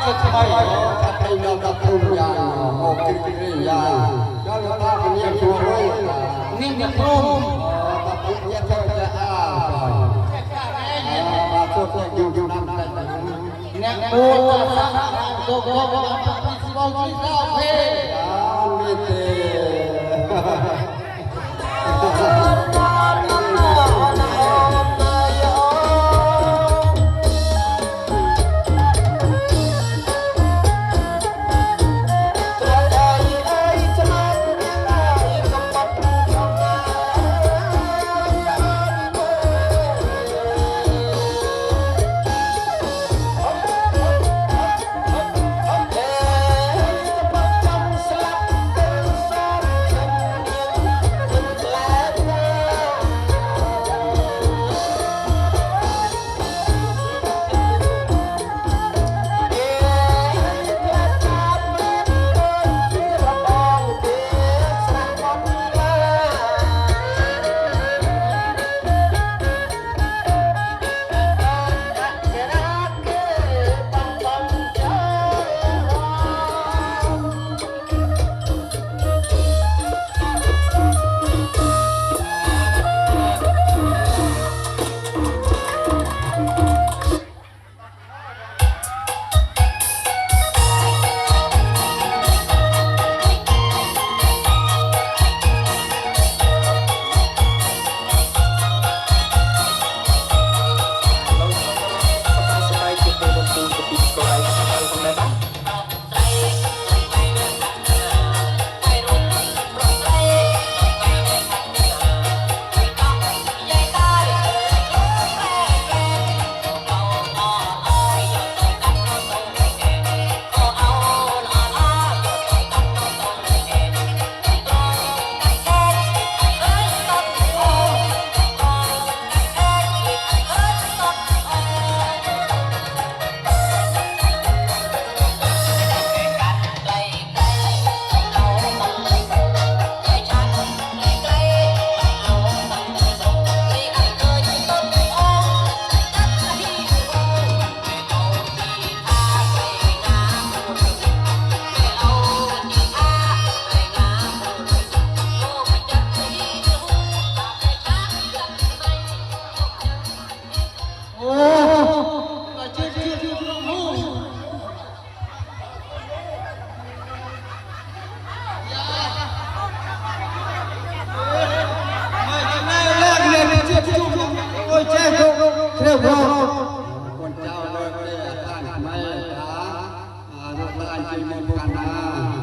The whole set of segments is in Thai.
จะไปถ้าไปนอกกับคุณยาโอ้กิริยาก็เราตาเป็นยังชัวร์เลยนิ่งจะพร้อมแต่ปุ๊บเนี่ยเธอจะมาพูดอยู่นั่นได้เนี่ยโอ้โหมีเต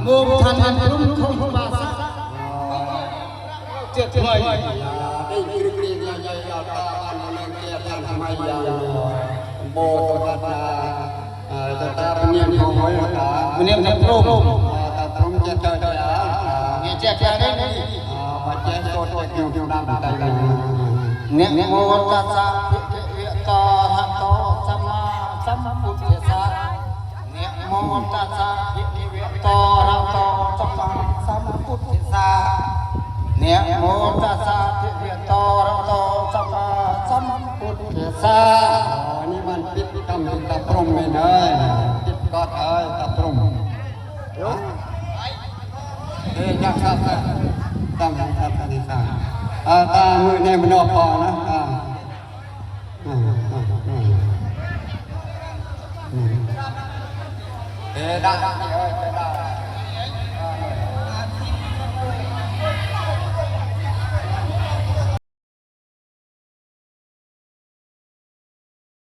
มุกทันรุ่งคงบาสเจ็ดไม่ได้กรีกใหญ่ๆตาอันนั้นเกียรติทำไมยาวโบตาตาเป็นยังคงไว้ตาเป็นยังพรุ่งตาพรุ่งจะเจอเนี่ยเจ็ดได้ปัจเจโตอยู่ดำใจเลยเนี่ยโมตัสสะโตหัตโตสัมมาสัมพุทธัสสะเนี่ยโมตัสสะโตหัตโตสัมมาสัมพุทธัสสะเนี่ยโมตัสสะโตหัตโตสัมมาสัมพุทธัสสะนี่มันปิดกรรมตะพรหมไม่ได้ปิดกอดเอ้ยตะพรหมจังครับตั้งครับที่สามตามือเนี่ยมันออกพอนะได้